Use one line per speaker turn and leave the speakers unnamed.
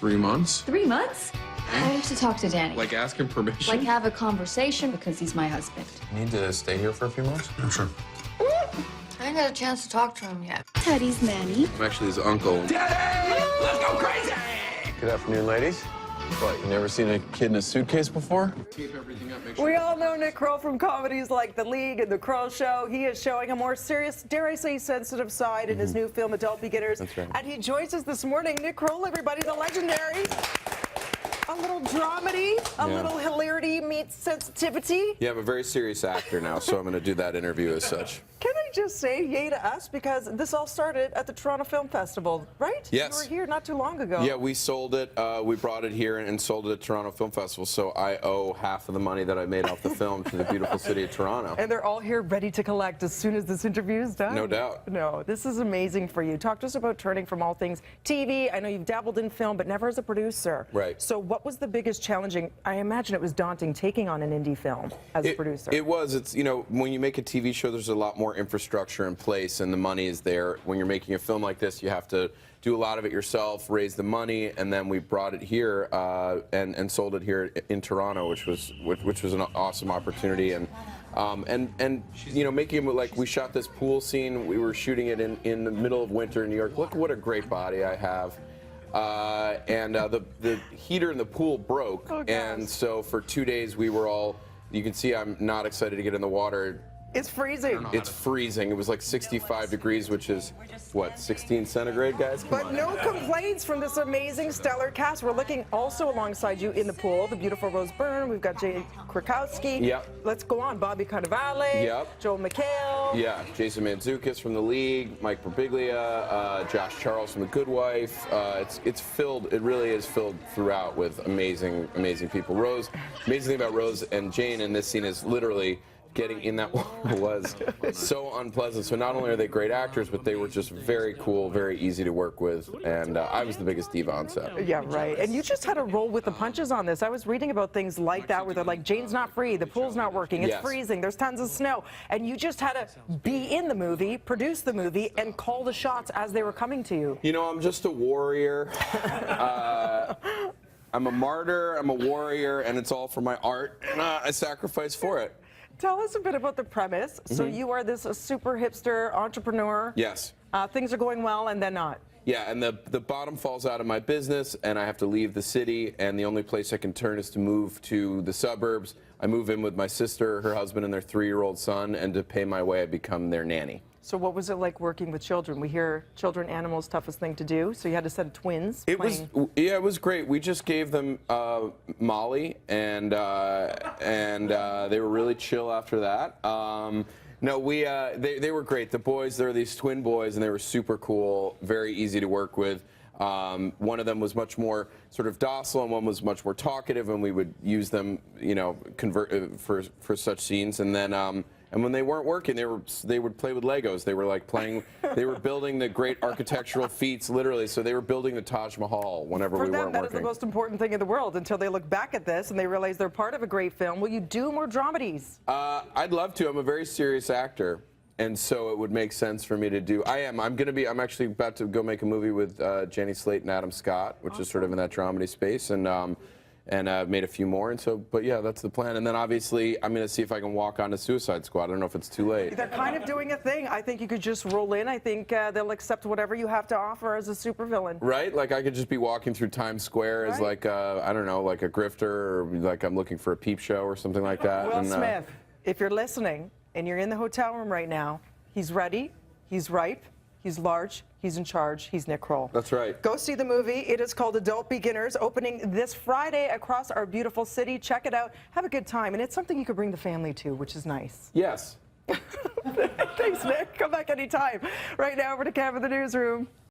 3 months.
3 months? I have to talk to Danny.
Like ask him permission?
Like have a conversation because he's my husband.
You need to stay here for a few months?
Yeah, sure.
I ain't got a chance to talk to him yet.
Teddy's nanny.
I'm actually his uncle.
Daddy! Let's go crazy! Good afternoon, ladies. What, you never seen a kid in a suitcase before?
Tape everything up, make sure.
We all know Nick Kroll from comedies like The League and The Kroll Show. He is showing a more serious, dare I say, sensitive side in his new film, Adult Beginners.
That's right.
And he joins us this morning. Nick Kroll, everybody, the legendary. A little dramedy, a little hilarity meets sensitivity.
Yeah, I'm a very serious actor now, so I'm going to do that interview as such.
Can I just say yay to us, because this all started at the Toronto Film Festival, right?
Yes.
You were here not too long ago.
Yeah, we sold it. We brought it here and sold it at Toronto Film Festival, so I owe half of the money that I made off the film to the beautiful city of Toronto.
And they're all here ready to collect as soon as this interview is done.
No doubt.
No, this is amazing for you. Talk to us about turning from all things TV. I know you've dabbled in film, but never as a producer.
Right.
So what was the biggest challenging? I imagine it was daunting taking on an indie film as a producer.
It was. It's, you know, when you make a TV show, there's a lot more infrastructure in place and the money is there. When you're making a film like this, you have to do a lot of it yourself, raise the money, and then we brought it here and sold it here in Toronto, which was an awesome opportunity. And you know, making it like we shot this pool scene. We were shooting it in the middle of winter in New York. Look what a great body I have. The heater in the pool broke, and so for 2 days we were all. You can see I'm not excited to get in the water.
It's freezing.
It's freezing. It was like 65 degrees, which is, what, 16 centigrade, guys? Come
But
on.
no complaints from this amazing stellar cast. We're looking also alongside you in the pool, the beautiful Rose Byrne. We've got Jay Krakowski.
Yep.
Let's go on. Bobby Cannavale.
Yep.
Joel McHale.
Yeah, Jason Mantzoukas from The League, Mike Birbiglia, Josh Charles from The Good Wife. It's filled. It really is filled throughout with amazing people. Rose. Amazing thing about Rose and Jane in this scene is literally getting in that water was so unpleasant. So not only are they great actors, but they were just very cool, very easy to work with, and I was the biggest diva on set.
Yeah, right. And you just had to roll with the punches on this. I was reading about things like that where they're like, Jane's not free, the pool's not working, it's
Yes.
freezing, there's tons of snow. And you just had to be in the movie, produce the movie, and call the shots as they were coming to you.
You know, I'm just a warrior. I'm a martyr, I'm a warrior, and it's all for my art, and I sacrifice for it.
Tell us a bit about the premise. So you are this super hipster entrepreneur.
Yes.
Things are going well and then not.
Yeah, and the bottom falls out of my business, and I have to leave the city, and the only place I can turn is to move to the suburbs. I move in with my sister, her husband, and their 3-year-old son, and to pay my way, I become their nanny.
So what was it like working with children? We hear children, animals, toughest thing to do. So you had to set twins.
It was was great. We just gave them Molly, and they were really chill after that. No, they were great. The boys, there were these twin boys, and they were super cool, very easy to work with. One of them was much more sort of docile, and one was much more talkative, and we would use them, you know, convert for such scenes. And then, and when they weren't working, they would play with Legos. They were like playing. They were building the great architectural feats, literally. So they were building the Taj Mahal whenever we weren't working. For them,
that is the most important thing in the world until they look back at this and they realize they're part of a great film. Will you do more dramedies?
I'd love to. I'm a very serious actor. And so it would make sense for me to do. I'm actually about to go make a movie with Jenny Slate and Adam Scott, which is sort of in that dramedy space, and I've made a few more. And so, but yeah, that's the plan. And then obviously, I'm going to see if I can walk onto Suicide Squad. I don't know if it's too late.
They're kind of doing a thing. I think you could just roll in. I think they'll accept whatever you have to offer as a supervillain.
Right? Like I could just be walking through Times Square as like I don't know, like a grifter, or like I'm looking for a peep show or something like that.
Will Smith, if you're listening and you're in the hotel room right now, he's ready, he's ripe, he's large, he's in charge, he's Nick Kroll.
That's right.
Go see the movie. It is called Adult Beginners, opening this Friday across our beautiful city. Check it out. Have a good time. And it's something you could bring the family to, which is nice.
Yes.
Thanks, Nick. Come back anytime. Right now, over to Cam in the newsroom.